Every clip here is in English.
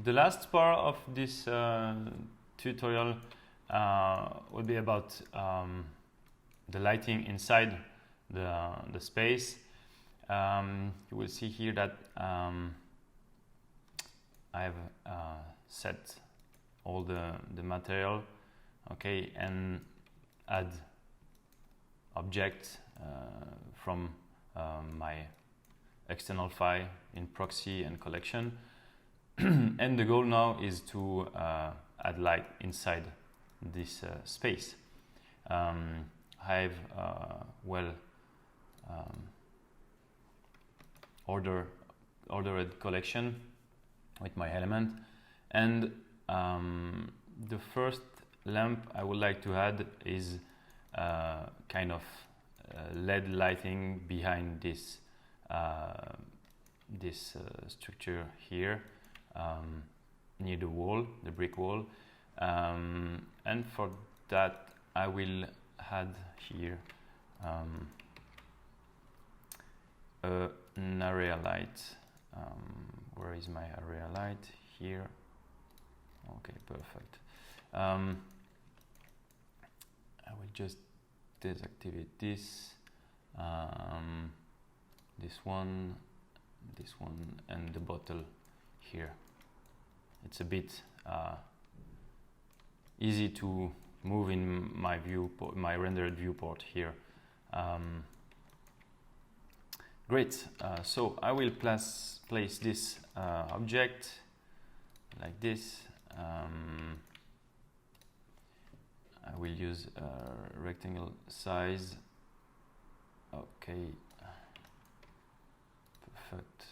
The last part of this tutorial will be about the lighting inside the space. You will see here that I've set all the material, okay, and add objects from my external file in proxy and collection. And the goal now is to add light inside this space. I've ordered collection with my element, and the first lamp I would like to add is kind of LED lighting behind this structure here, near the wall, the brick wall, and for that I will add here an area light. Where is my area light? Here. Okay, perfect. I will just deactivate this, this one, and the bottle here. It's a bit easy to move in my viewport, my rendered viewport here. Great. So I will place this object like this. I will use a rectangle size. Okay, perfect.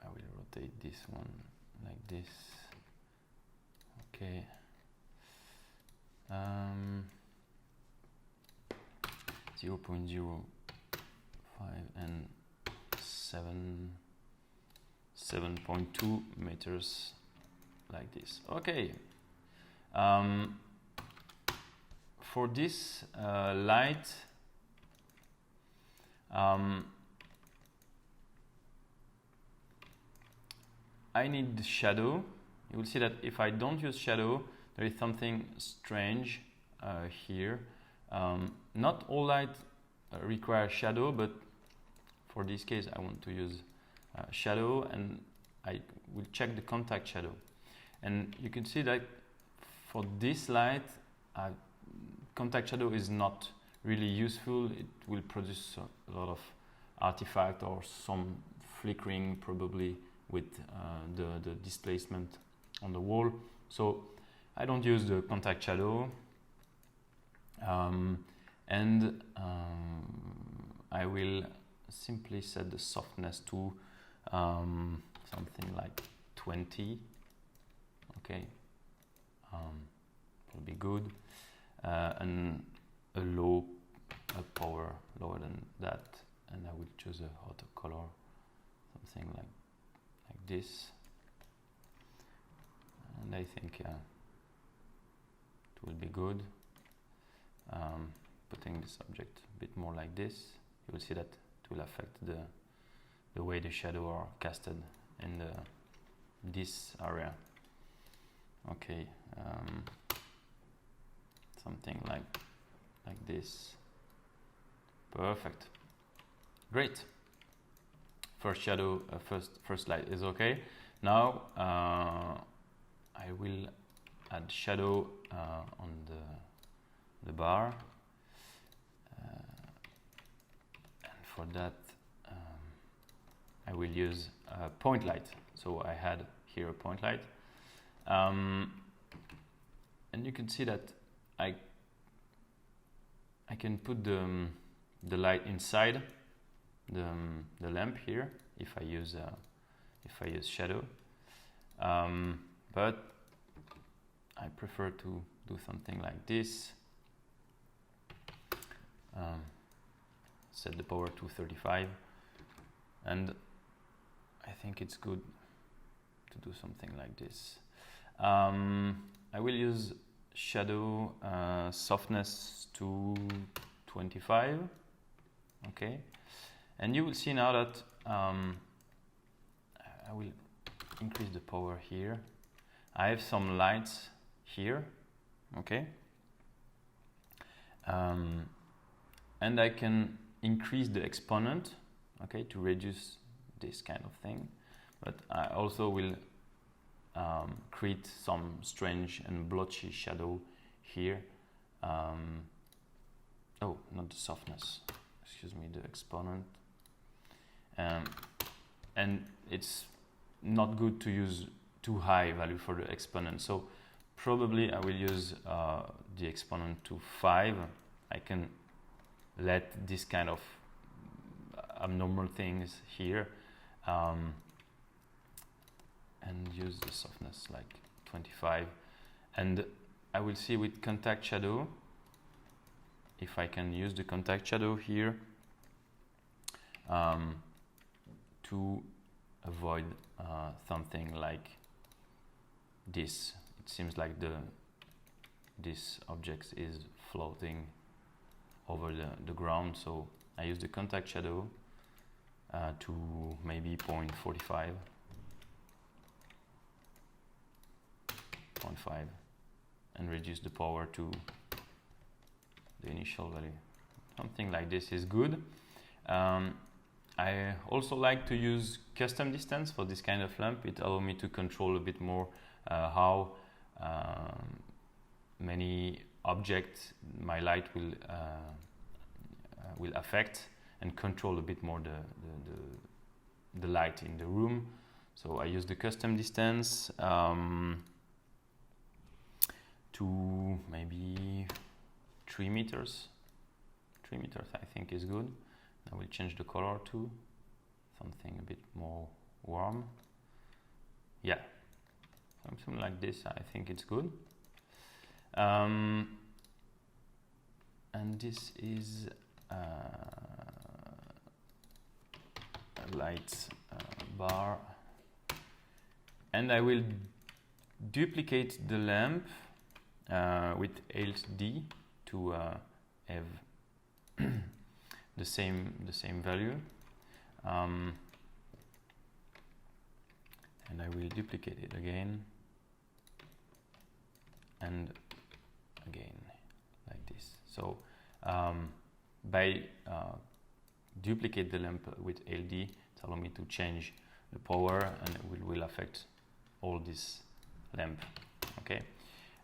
I will rotate this one like this. Okay. 0.05 and 7.2 meters like this. Okay. For this light, I need the shadow. You will see that if I don't use shadow, there is something strange here. Not all light requires shadow, but for this case I want to use shadow, and I will check the contact shadow. And you can see that for this light, contact shadow is not really useful. It will produce a lot of artifact or some flickering, probably with the displacement on the wall. So I don't use the contact shadow, and I will simply set the softness to something like 20. Okay, will be good, and a power lower than that, and I will choose a hotter color, something like this, and I think it will be good. Putting this object a bit more like this, you will see that it will affect the way the shadow are casted in this area. Okay, something like this. Perfect. Great. First shadow, first light is okay. Now I will add shadow on the bar, and for that I will use a point light. So I had here a point light, and you can see that I can put the light inside the lamp here if I use shadow, but I prefer to do something like this. Set the power to 35, and I think it's good to do something like this. I will use shadow softness to 25. Okay, and you will see now that I will increase the power here. I have some lights here, okay, and I can increase the exponent, okay, to reduce this kind of thing, but I also will create some strange and blotchy shadow here. Oh, not the softness, excuse me, the exponent. And it's not good to use too high value for the exponent, so probably I will use the exponent to 5. I can let this kind of abnormal things here and use the softness like 25, and I will see with contact shadow if I can use the contact shadow here to avoid something like this. It seems like this object is floating over the ground, so I use the contact shadow to maybe 0.45, 0.5, and reduce the power to the initial value. Something like this is good. I also like to use custom distance for this kind of lamp. It allows me to control a bit more how many objects my light will affect, and control a bit more the light in the room. So I use the custom distance to maybe 3 meters. 3 meters I think is good. I will change the color to something a bit more warm. Yeah, something like this, I think it's good. And this is a light bar. And I will duplicate the lamp with LD to have the same value, and I will duplicate it again and again like this. So by duplicate the lamp with LD, it allows me to change the power, and it will affect all this lamp. Okay.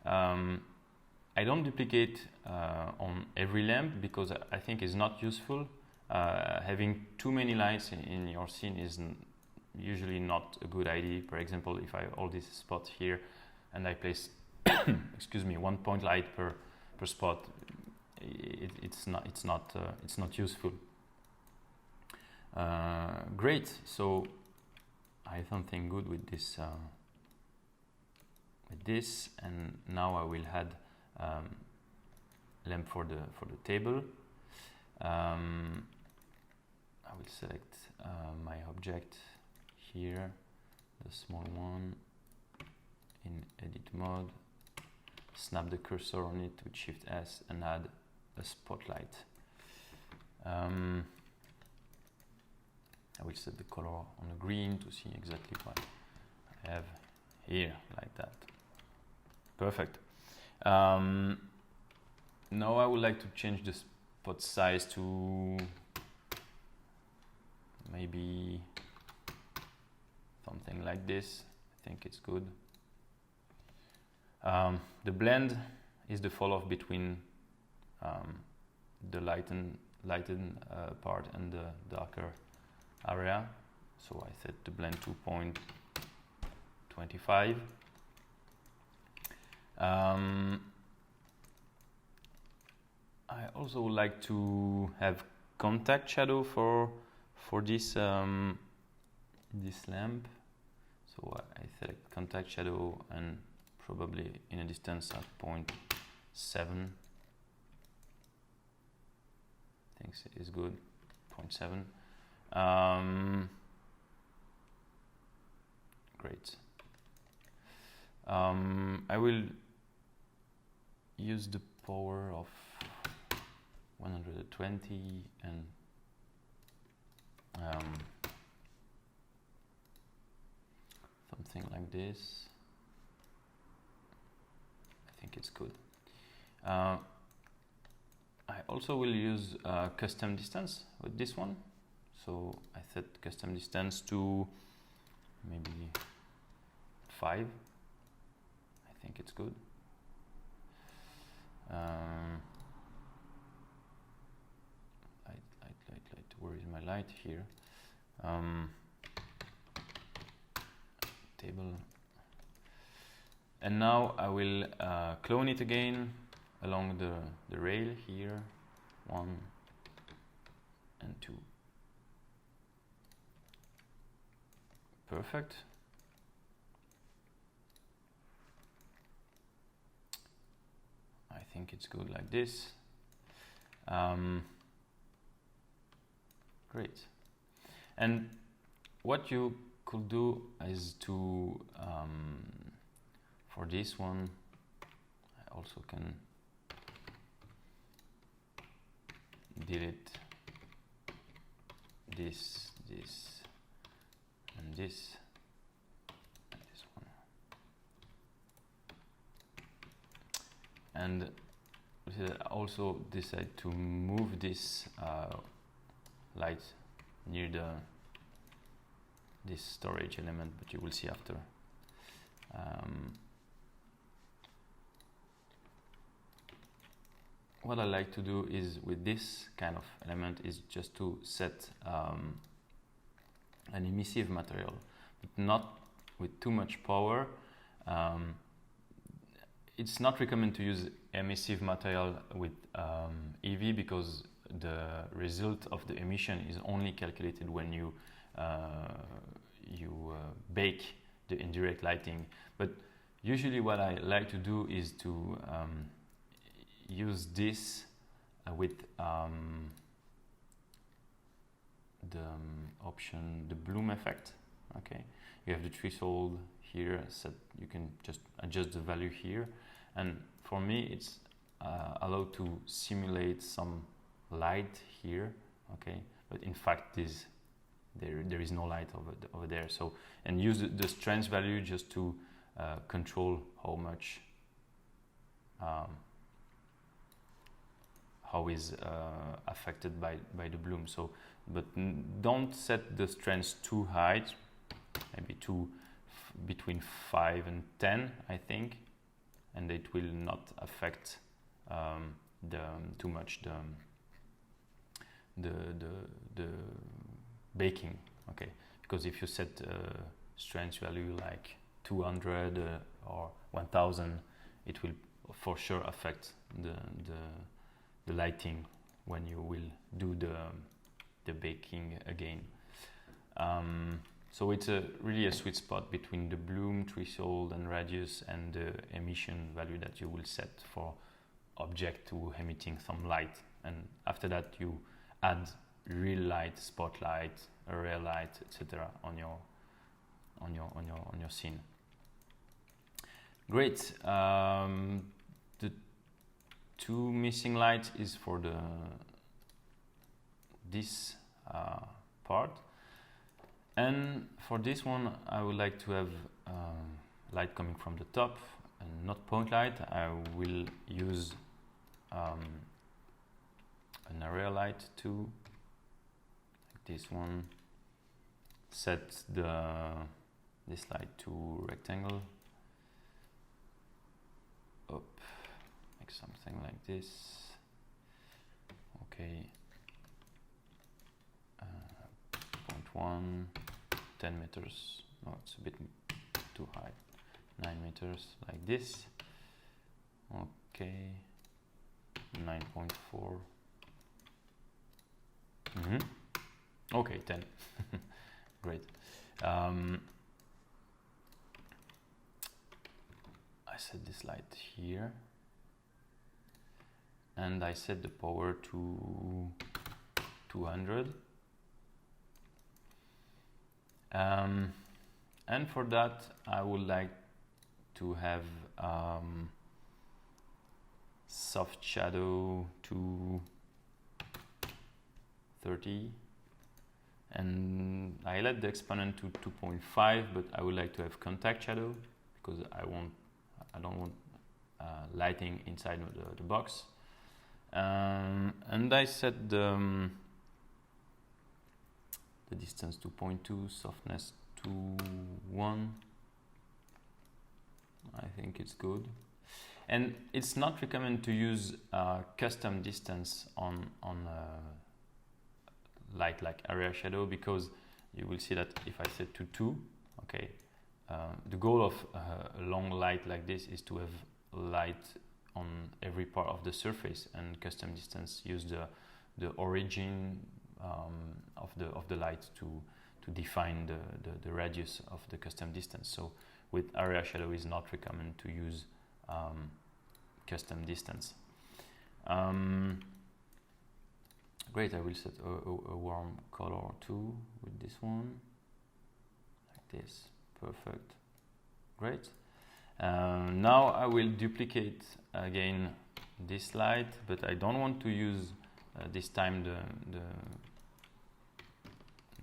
I don't duplicate on every lamp because I think it's not useful. Having too many lights in your scene is usually not a good idea. For example, if I have all these spots here and I place excuse me, 1 point light per spot, it's not useful. Great. So I have something good with this. And now I will add lamp for the table. I will select my object here, the small one, in edit mode, snap the cursor on it with Shift S and add a spotlight. I will set the color on the green to see exactly what I have here, like that. Perfect. Now I would like to change the spot size to maybe something like this. I think it's good. The blend is the fall off between the lightened part and the darker area. So I set the blend to 0.25. I also would like to have contact shadow for this this lamp. So I select contact shadow and probably in a distance at 0.7. I think it is good. 0.7. Great. I will use the power of 100 20 and something like this. I think it's good. I also will use custom distance with this one. So I set custom distance to maybe 5. I think it's good. Light. Where is my light? Here. Table. And now I will clone it again along the rail here. 1 and 2. Perfect. I think it's good like this. Great. And what you could do is to, for this one, I also can delete this, and this one. And also decide to move this light near this storage element, but you will see after. What I like to do is with this kind of element is just to set an emissive material, but not with too much power. It's not recommended to use emissive material with Eevee because the result of the emission is only calculated when you bake the indirect lighting. But usually what I like to do is to use this with the option, the bloom effect. Okay, you have the threshold here set. You can just adjust the value here, and for me it's allowed to simulate some light here. Okay, but in fact there is no light over there. So, and use the strength value just to control how much how is affected by the bloom. So, but don't set the strength too high, maybe between 5 and 10, I think, and it will not affect too much the baking. Okay, because if you set strength value like 200 or 1000, it will for sure affect the lighting when you will do the baking again. So it's really a sweet spot between the bloom, threshold and radius and the emission value that you will set for object to emitting some light. And after that you add real light, spotlight, area light, etc. on your scene. Great. The 2 missing lights is for this part, and for this one I would like to have light coming from the top and not point light. I will use an area light too, like this one. Set this light to rectangle. Up, make something like this. Okay. 0.1, 10 meters. No, it's a bit too high. 9 meters, like this. Okay. 9.4. Okay, 10. Great. I set this light here, and I set the power to 200. And for that, I would like to have soft shadow to 30, and I let the exponent to 2.5, but I would like to have contact shadow because I don't want lighting inside the box. And I set the distance to 0.2, softness to 1. I think it's good. And it's not recommended to use custom distance on light like area shadow, because you will see that if I set to 2, okay, the goal of a long light like this is to have light on every part of the surface, and custom distance use the origin of the light to define the radius of the custom distance. So with area shadow is not recommended to use custom distance. Great, I will set a warm color too with this one, like this, perfect, great. Now I will duplicate again this light, but I don't want to use this time the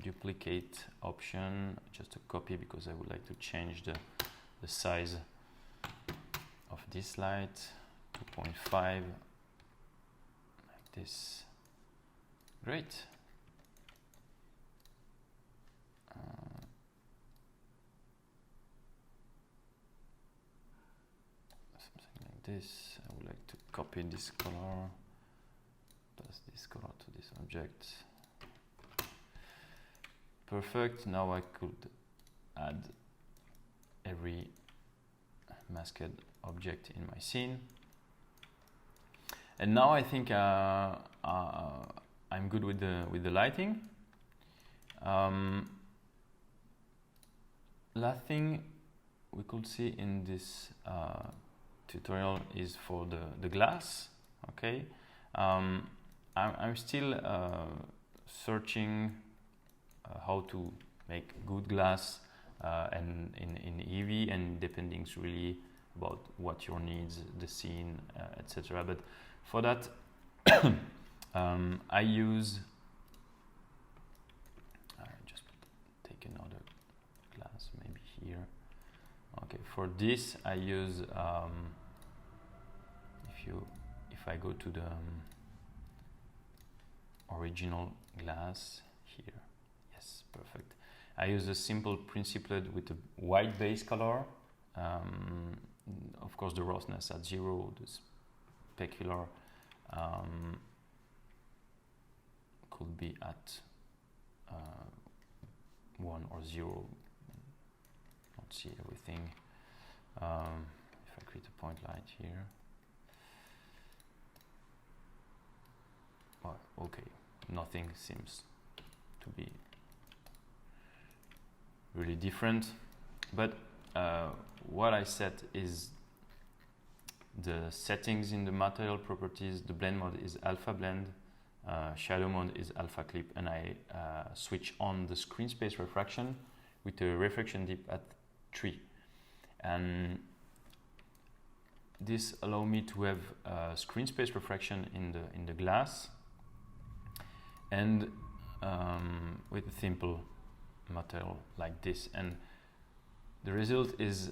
duplicate option, just a copy, because I would like to change the size of this light, 2.5, like this. Great. Something like this. I would like to copy this color, pass this color to this object. Perfect. Now I could add every masked object in my scene. And now I think I'm good with the lighting. Last thing we could see in this tutorial is for the glass. Okay, I'm still searching how to make good glass and in Eevee, and depending really about what your needs, the scene, etc. But for that, I use. Just take another glass, maybe here. Okay, for this I use. If I go to the original glass here, yes, perfect. I use a simple principlet with a white base color. Of course, the roughness at 0, the specular could be at 1 or 0. Not see everything. If I create a point light here. Well, okay, nothing seems to be really different, but what I set is the settings in the material properties. The blend mode is alpha blend, shadow mode is alpha clip, and I switch on the screen space refraction with a refraction dip at 3, and this allows me to have screen space refraction in the glass, and with a simple material like this, and the result is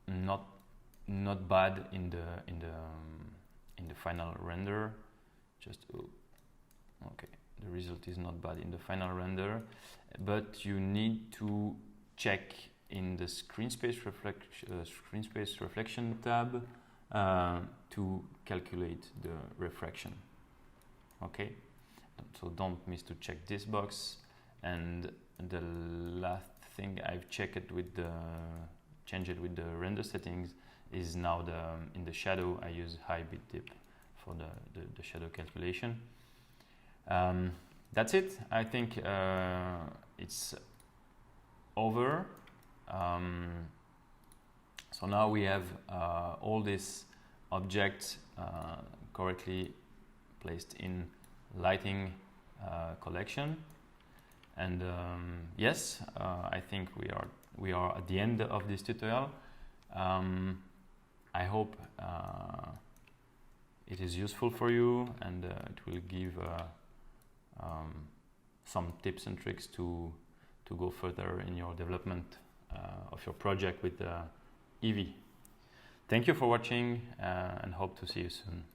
not bad in the final render. Just okay, the result is not bad in the final render, but you need to check in the screen space reflection tab to calculate the refraction. Okay, so don't miss to check this box. And the last thing I've checked with changed with the render settings is now in the shadow I use high bit dip for the shadow calculation. That's it. I think it's over. So now we have all these objects correctly placed in lighting collection, and yes, I think we are at the end of this tutorial. I hope it is useful for you, and it will give some tips and tricks to go further in your development of your project with Eevee. Thank you for watching, and hope to see you soon.